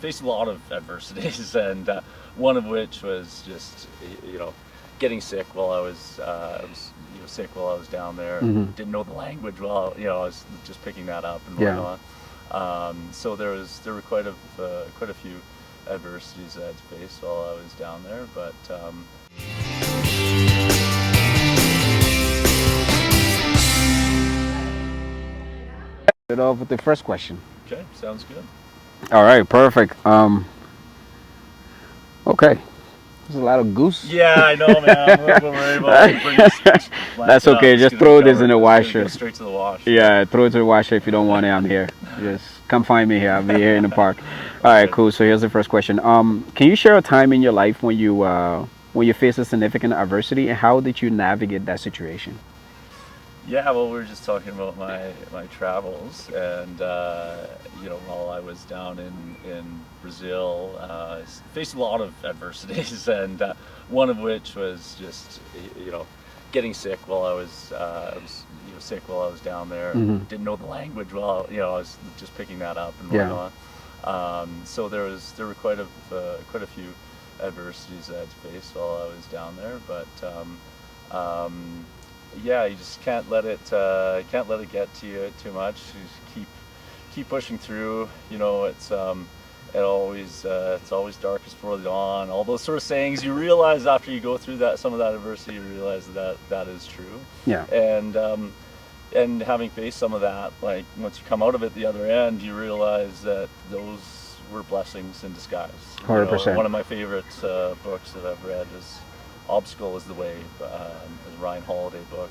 faced a lot of adversities, and one of which was just getting sick while I was sick while I was down there. Hmm. Didn't know the language well. I was just picking that up and Yeah. whatnot. So there were quite a few adversities I had to face while I was down there, but. It off with the first question. Okay, sounds good. All right, perfect. Okay. There's a lot of goose. Yeah, I know, man. I'm a little worried about bring this That's blanket up. okay. It's Just gonna throw this cover- in the it's gonna washer. Go straight to the wash. Yeah, throw it to the washer if you don't want it. I'm here. Just come find me here. I'll be here in the park. All right, Okay. cool. So here's the first question. Can you share a time in your life when you faced a significant adversity, and how did you navigate that situation? Yeah, well, we were just talking about my travels, and while I was down in Brazil, faced a lot of adversities, and one of which was just getting sick while I was sick while I was down there. Hmm. Didn't know the language well. I was just picking that up and Yeah. whatnot. So there were quite a few adversities I had to face while I was down there, but. Yeah, you just can't let it get to you too much. You just keep pushing through. It's always darkest before the dawn. All those sort of sayings. You realize after you go through some of that adversity, you realize that is true. Yeah. And having faced some of that, like once you come out of it the other end, you realize that those were blessings in disguise. 100%. One of my favorite books that I've read is Obstacle is the Way, is a Ryan Holiday book.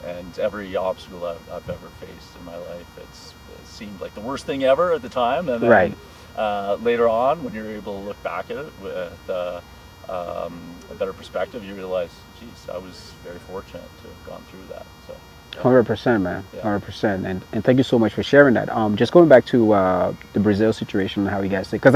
And every obstacle I've ever faced in my life, it seemed like the worst thing ever at the time. And then Right. later on, when you're able to look back at it with a better perspective, you realize, geez, I was very fortunate to have gone through that. So, 100%, man. Yeah. 100%. And thank you so much for sharing that. Just going back to the Brazil situation and how you guys say, because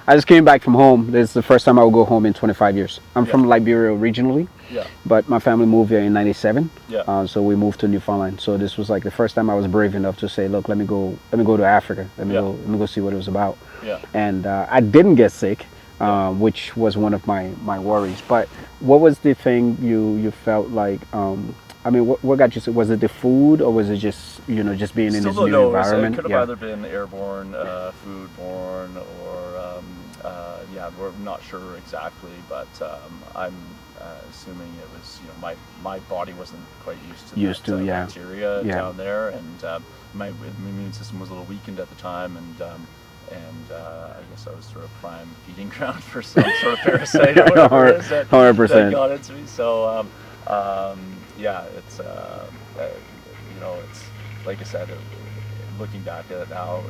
I just came back from home. This is the first time I will go home in 25 years. I'm Yeah. from Liberia originally, yeah, but my family moved here in '97. yeah, So we moved to Newfoundland. So this was like the first time I was brave enough to say, look, let me go to Africa. Yeah. Let me go see what it was about. yeah. And I didn't get sick, Yeah. which was one of my worries. But what was the thing you felt like? I mean, what got you sick? Was it the food, or was it just just being in Still this don't new know. environment? It could have Yeah. either been airborne, foodborne, or we're not sure exactly, but I'm assuming it was my body wasn't quite used to that Yeah. bacteria Yeah. down there, and my immune system was a little weakened at the time, and I guess I was sort of prime feeding ground for some sort of parasite or whatever it is that 100%. got into me. So yeah, it's like I said, looking back at it now,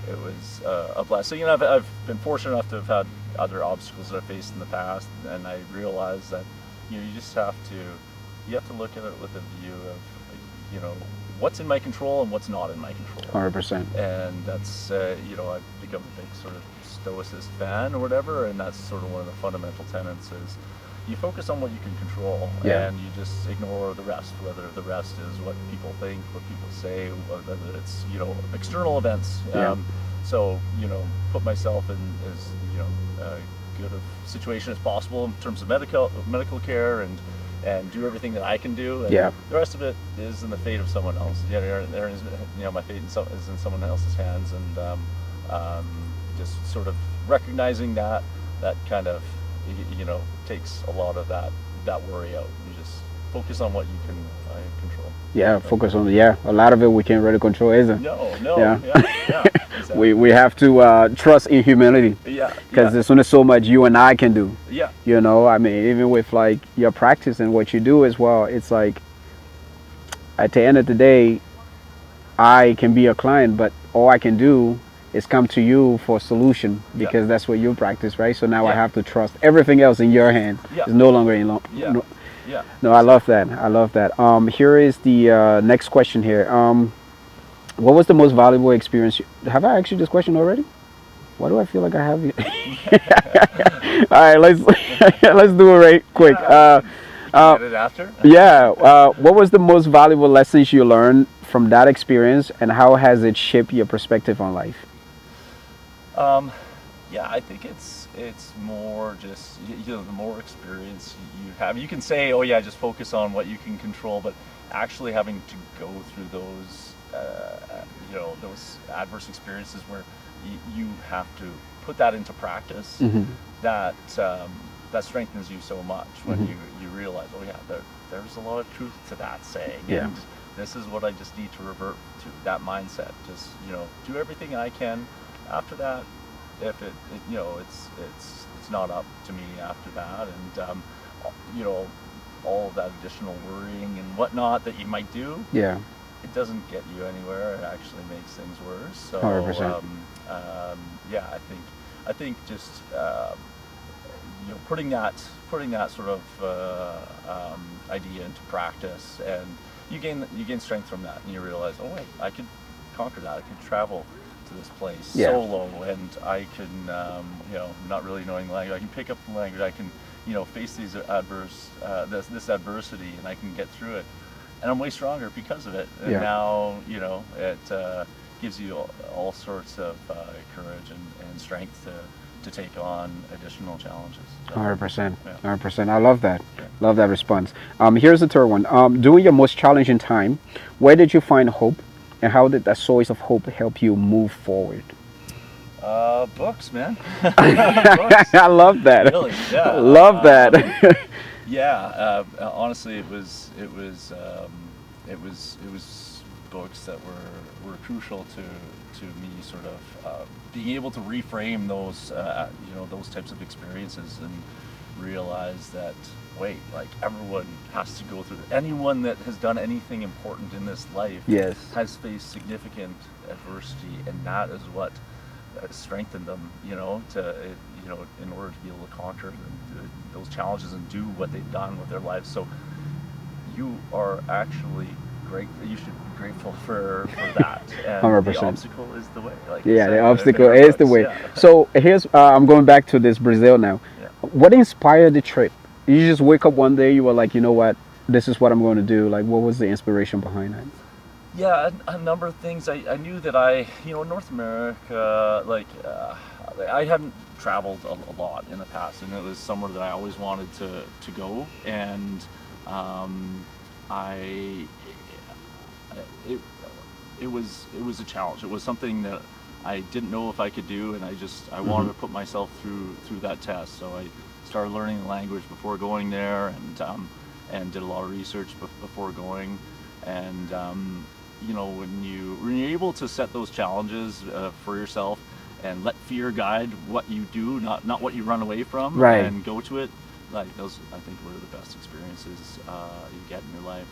it was a blessing, and I've been fortunate enough to have had other obstacles that I faced in the past, and I realized that you just have to look at it with a view of what's in my control and what's not in my control. 100%. And that's I've become a big sort of stoicist fan or whatever, and that's sort of one of the fundamental tenets is you focus on what you can control, Yeah. and you just ignore the rest, whether the rest is what people think, what people say, whether it's external events. Yeah. So put myself in as good of situation as possible in terms of medical care, and do everything that I can do. And Yeah. the rest of it is in the fate of someone else. My fate is in someone else's hands, and just sort of recognizing that kind of takes a lot of that worry out. You just focus on what you can control. Yeah, focus on a lot of it we can't really control, isn't it? No, Yeah. yeah, exactly. We have to trust in humanity, Yeah, because there's only so much you and I can do. yeah, I mean, even with like your practice and what you do as well, it's like at the end of the day, I can be a client, but all I can do is come to you for a solution, because that's what you practice, right? So now I Yeah. have to trust everything else in your hands. Yeah. It's no longer in yeah, yeah. No, I love that. I love that. Here is the next question here. What was the most valuable experience? Have I asked you this question already? Why do I feel like I have you? All right, let's do it right quick. Yeah. Get it after? Yeah. What was the most valuable lessons you learned from that experience, and how has it shaped your perspective on life? Um, yeah, I think it's more just the more experience you have. You can say, oh yeah, just focus on what you can control, but actually having to go through those those adverse experiences where you have to put that into practice, Hmm. that that strengthens you so much when Hmm. you realize, oh yeah, there's a lot of truth to that saying, Yeah. and this is what I just need to revert to, that mindset. Just do everything I can. After that, if it's not up to me after that, and you know all of that additional worrying and whatnot that you might do, Yeah. it doesn't get you anywhere. It actually makes things worse. So 100%. yeah, I think just putting that sort of idea into practice, and you gain strength from that, and you realize, oh wait, I could conquer that. I could travel to this place Yeah. solo, and I can not really knowing the language, I can pick up the language. I can face these this adversity, and I can get through it, and I'm way stronger because of it. And Yeah. now it gives you all sorts of courage and strength to take on additional challenges. So, 100%. yeah. 100%. I love that. Yeah. Love that response. Here's the third one. During your most challenging time, where did you find hope, and how did that source of hope help you move forward? Books, man. Books. I love that. Really, yeah. Love that. Yeah. Honestly, it was books that were crucial to me sort of being able to reframe those types of experiences, and realize that, wait, like, everyone has to go through it. Anyone that has done anything important in this life Yes. has faced significant adversity, and that is what strengthened them, in order to be able to conquer those challenges and do what they've done with their lives. So you are actually great. You should be grateful for that. And the 100%. obstacle is the way. Like you Yeah, said the in obstacle our is the books. way. Yeah. So here's, I'm going back to this Brazil now. Yeah. What inspired the trip? You just wake up one day, you were like, you know what, this is what I'm going to do. Like, what was the inspiration behind that? Yeah, a number of things. I knew that North America, I hadn't traveled a lot in the past, and it was somewhere that I always wanted to go. And I it it was a challenge. It was something that I didn't know if I could do, and I wanted to put myself through that test. So I started learning the language before going there, and did a lot of research before going. And when you're able to set those challenges for yourself, and let fear guide what you do, not what you run away from, Right. and go to it, like those, I think, were the best experiences you get in your life.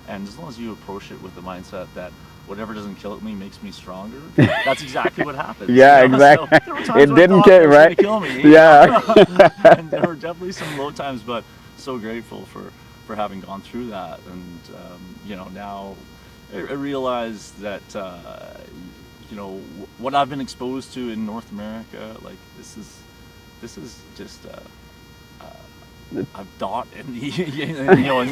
And as long as you approach it with the mindset that whatever doesn't kill me makes me stronger, that's exactly what happens. Yeah, So exactly. there were times It where I didn't thought kill, it was right? gonna kill me. Yeah. And there were definitely some low times, but so grateful for having gone through that. And now I realize that what I've been exposed to in North America, like, this is just a dot in the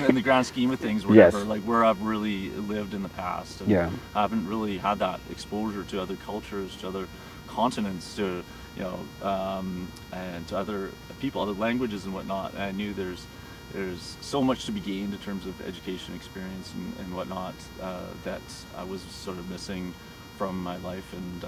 in the grand scheme of things, wherever, Yes. like, where I've really lived in the past. And Yeah. I haven't really had that exposure to other cultures, to other continents, to and to other people, other languages and whatnot. And I knew there's so much to be gained in terms of education experience and whatnot, that I was sort of missing from my life. And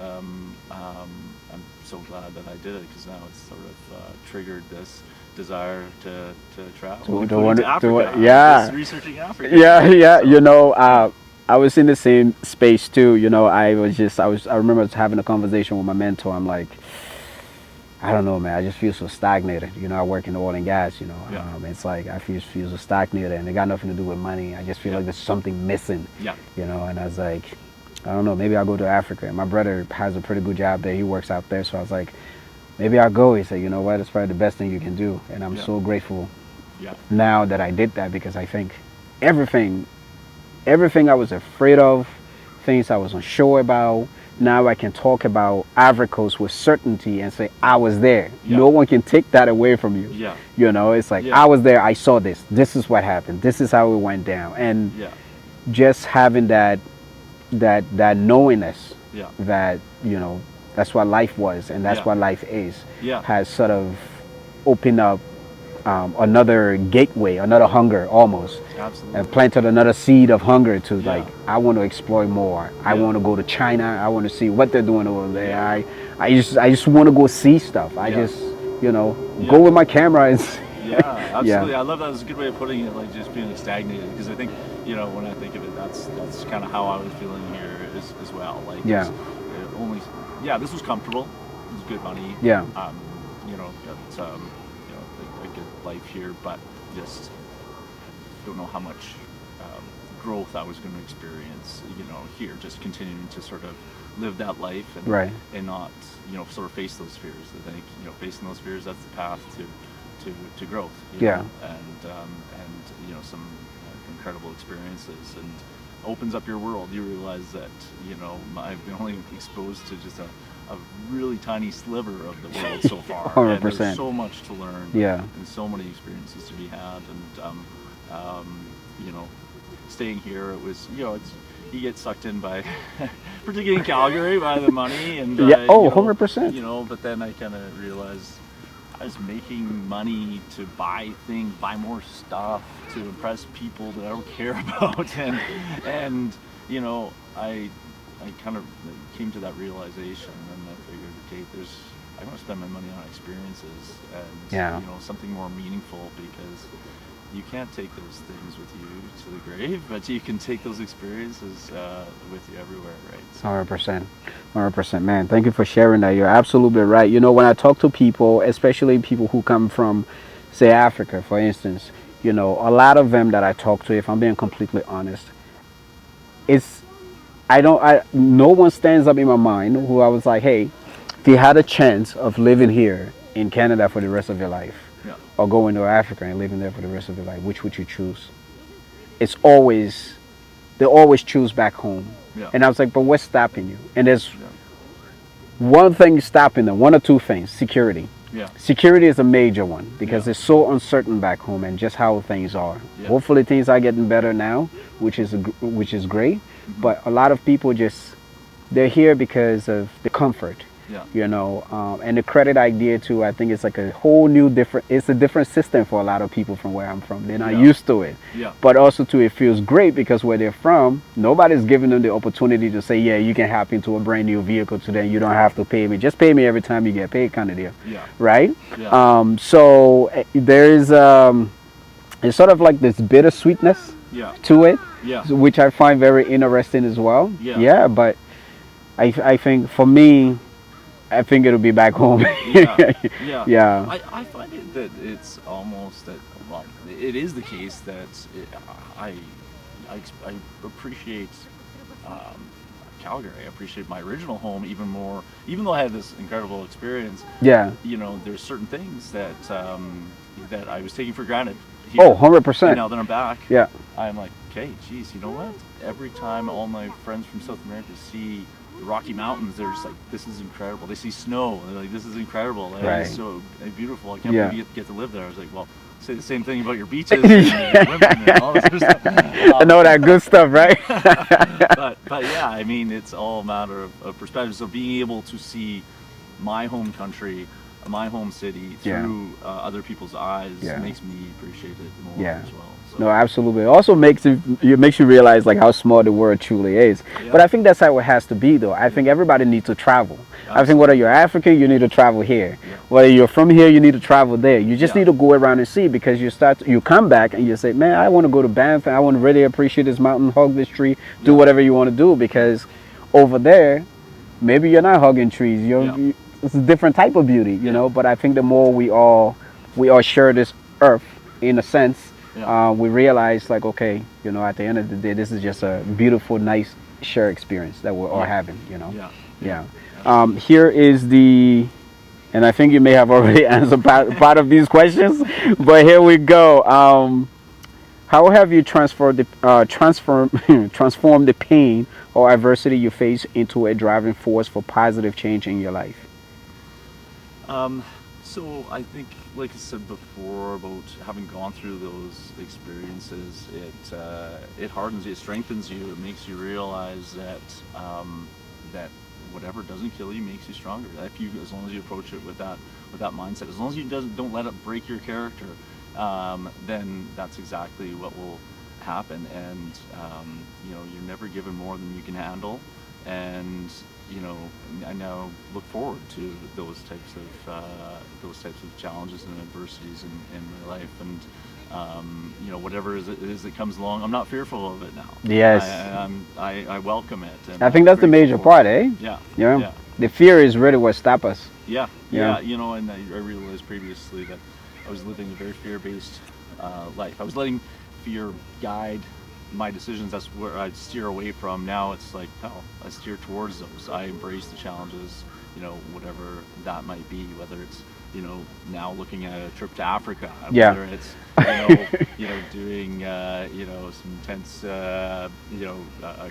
I'm so glad that I did it, because now it's sort of triggered this desire to travel, including to Africa. yeah. Just researching Africa. Yeah, yeah. So, I was in the same space too. I remember I was having a conversation with my mentor. I'm like, I don't know, man. I just feel so stagnated. I work in oil and gas. Yeah. It's like I feel so stagnated, and it got nothing to do with money. I just feel Yeah. like there's something missing. Yeah. And I was like, I don't know. Maybe I'll go to Africa. And my brother has a pretty good job there. He works out there, so I was like, maybe I'll go. He said, you know what? It's probably the best thing you can do. And I'm Yeah. so grateful Yeah. now that I did that, because I think everything I was afraid of, things I was unsure about, now I can talk about Ivory Coast with certainty and say I was there. Yeah. No one can take that away from you. Yeah. It's like, Yeah. I was there, I saw this. This is what happened. This is how it went down. And Yeah. just having that knowingness Yeah. that that's what life was, and that's Yeah. what life is, Yeah. has sort of opened up another gateway, another hunger almost, and Absolutely. planted another seed of hunger to like, Yeah. I want to explore more. I Yeah. want to go to China. I want to see what they're doing over there. Yeah. I just want to go see stuff. I Yeah. just, you know, go Yeah. with my camera and Yeah, yeah, absolutely. I love that. It's a good way of putting it, like just being like stagnated. Because I think, when I think of it, that's kind of how I was feeling here as well. Like yeah, there's only, yeah, this was comfortable. It was good money. yeah, Um, got a good life here, but just don't know how much um, growth I was going to experience. Here, just continuing to sort of live that life right, and not sort of face those fears. I think facing those fears, that's the path to growth. yeah, And some incredible experiences, and opens up your world. You realize that I've been only exposed to just a really tiny sliver of the world so far, and there's 100%, so much to learn, yeah, and so many experiences to be had. And you know staying here, it was you get sucked in by particularly in Calgary, by the money, and yeah. Oh, 100%. but then I kind of realized I was making money to buy things, buy more stuff, to impress people that I don't care about, and I kind of came to that realization, and I figured, okay, I want to spend my money on experiences and Yeah. something more meaningful, because you can't take those things with you to the grave, but you can take those experiences with you everywhere, right? So, 100%. 100%, man. Thank you for sharing that. You're absolutely right. When I talk to people, especially people who come from, say, Africa, for instance, a lot of them that I talk to, if I'm being completely honest, it's, no one stands up in my mind who I was like, hey, if you had a chance of living here in Canada for the rest of your life, yeah, or going to Africa and living there for the rest of your life, which would you choose? It's always, they always choose back home. yeah, And I was like, but what's stopping you? And there's yeah, one thing stopping them, one or two things. Security. yeah, Security is a major one because yeah, it's so uncertain back home and just how things are. yeah. Hopefully things are getting better now, which is great. Mm-hmm. But a lot of people just, they're here because of the comfort, Yeah, and the credit idea too. I think it's like a whole new different. It's a different system for a lot of people from where I'm from. They're not yeah, used to it, yeah, but also too, it feels great because where they're from, nobody's giving them the opportunity to say, yeah, you can hop into a brand new vehicle today. You don't have to pay me. Just pay me every time you get paid, kind of deal, yeah, right? yeah, So there is it's sort of like this bittersweetness yeah, to it, yeah, which I find very interesting as well. yeah, Yeah, but I think for me, I think it'll be back home. yeah, yeah. Yeah. I find it that it's almost that, well, it is the case that I, I appreciate um, Calgary. I appreciate my original home even more, even though I had this incredible experience. Yeah. There's certain things that I was taking for granted Oh, here. And 100%. now that I'm back, Yeah. I'm like, okay, geez, you know what? Every time all my friends from South America see the Rocky Mountains, they're just like, this is incredible. They see snow, and they're like, this is incredible. Like, Right. it's so beautiful. I can't Yeah. believe you get to live there. I was like, well, say the same thing about your beaches and your women and all this other stuff. I know that good stuff, right? But yeah, I mean, it's all a matter of perspective. So being able to see my home country, my home city Yeah. through other people's eyes Yeah. makes me appreciate it more Yeah. as well. So, No, absolutely. It also makes it makes you realize like how small the world truly is. Yeah. But I think that's how it has to be, though. I think everybody needs to travel. I think whether you're African, you need to travel here. Yeah. Whether you're from here, you need to travel there. You just Yeah. need to go around and see, because you come back and you say, man, I want to go to Banff and I want to really appreciate this mountain, hug this tree, do Yeah. whatever you want to do, because over there, maybe you're not hugging trees. Yeah. It's a different type of beauty, Yeah. But I think the more we all share this earth, in a sense, Yeah. we realize like, okay, at the end of the day, this is just a beautiful, nice shared experience that we're all Yeah. having. Yeah. Yeah. Here is and I think you may have already answered part of these questions, but here we go. How have you transformed the pain or adversity you face into a driving force for positive change in your life? So I think, like I said before, about having gone through those experiences, it hardens you, it strengthens you, it makes you realize that whatever doesn't kill you makes you stronger. If you, as long as you approach it with that mindset, as long as you don't let it break your character, then that's exactly what will happen. And you're never given more than you can handle. And I now look forward to those types of challenges and adversities in my life. And whatever it is that comes along, I'm not fearful of it now. Yes. I welcome it. And I think that's the major part, eh? Yeah. Yeah. The fear is really what stops us. Yeah. And I realized previously that I was living a very fear-based life. I was letting fear guide my decisions. That's where I steer away from. Now it's like, no, I steer towards those. I embrace the challenges, whatever that might be, whether it's now looking at a trip to Africa, whether it's doing some intense a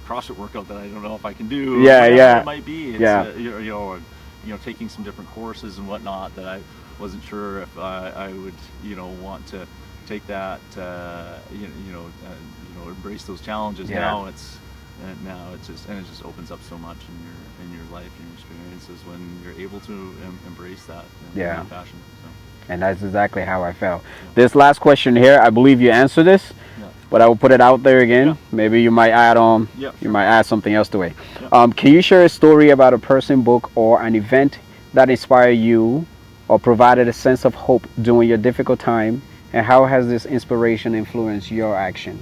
CrossFit workout that I don't know if I can do, whatever it might be. It's taking some different courses and whatnot that I wasn't sure if I would want to take that embrace those challenges. Now it just opens up so much in your life and your experiences when you're able to embrace that in that fashion. So. And that's exactly how I felt. This last question here, I believe you answered this, but I will put it out there again. Maybe you might add on. You might add something else to it. Can you share a story about a person, book, or an event that inspired you or provided a sense of hope during your difficult time, and how has this inspiration influenced your action?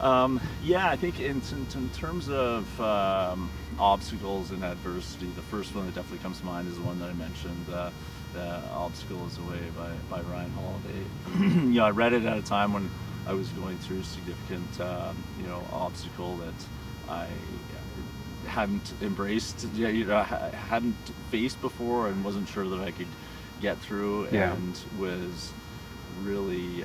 I think in terms of obstacles and adversity, the first one that definitely comes to mind is the one that I mentioned, The Obstacle is Away by Ryan Holiday. I read it at a time when I was going through a significant obstacle that I hadn't embraced, hadn't faced before, and wasn't sure that I could get through, and was really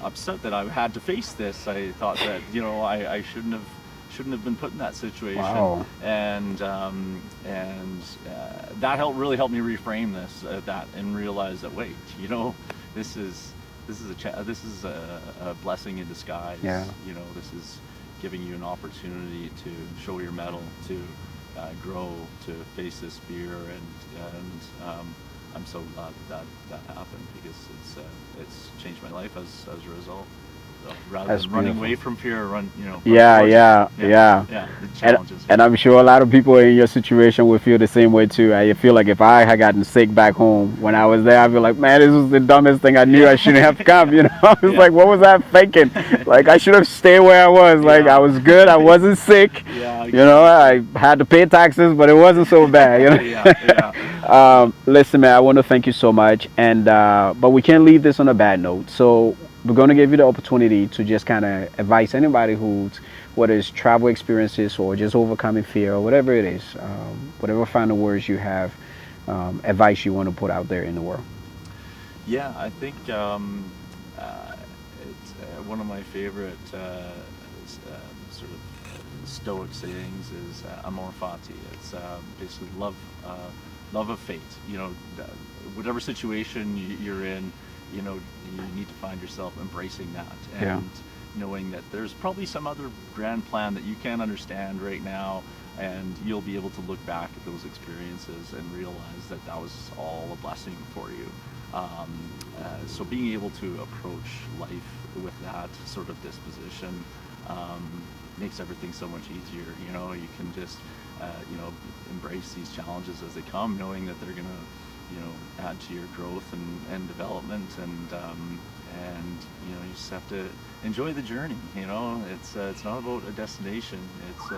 upset that I had to face this. I thought that I shouldn't have been put in that situation. Wow. And that really helped me reframe that and realize that this is a blessing in disguise. This is giving you an opportunity to show your mettle, to grow, to face this fear, and I'm so glad that happened, because it's changed my life as a result. So rather than running away from fear, the challenges. And I'm sure a lot of people in your situation would feel the same way too. I feel like if I had gotten sick back home when I was there, I'd be like, man, this was the dumbest thing. I knew I shouldn't have come. I was like, what was I thinking? Like, I should have stayed where I was. Like, I was good. I wasn't sick. Exactly. I had to pay taxes, but it wasn't so bad. Listen, man, I want to thank you so much, and but we can't leave this on a bad note. So we're going to give you the opportunity to just kind of advise anybody whether it's travel experiences or just overcoming fear or whatever it is, whatever final words you have, advice you want to put out there in the world. Yeah, I think it's one of my favorite sort of Stoic sayings is amor fati. It's basically love of fate. Whatever situation you're in, you need to find yourself embracing that, and knowing that there's probably some other grand plan that you can't understand right now, and you'll be able to look back at those experiences and realize that was all a blessing for you. So being able to approach life with that sort of disposition makes everything so much easier. You can just embrace these challenges as they come, knowing that they're going to add to your growth and development, and you just have to enjoy the journey. It's not about a destination, it's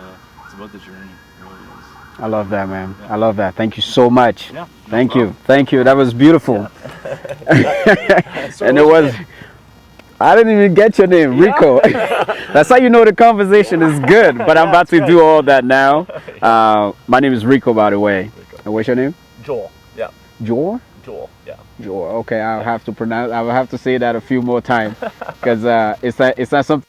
about the journey. It really is. I love that, man. I love that. Thank you so much. Thank problem. you. Thank you. That was beautiful. And it was, I didn't even get your name, Rico. That's how you know the conversation is good. But I'm about to do all that now. My name is Rico, by the way. And what's your name? Joel. Yeah. Joel? Joel. Yeah. Joel. Okay, I'll have to say that a few more times, because it's not something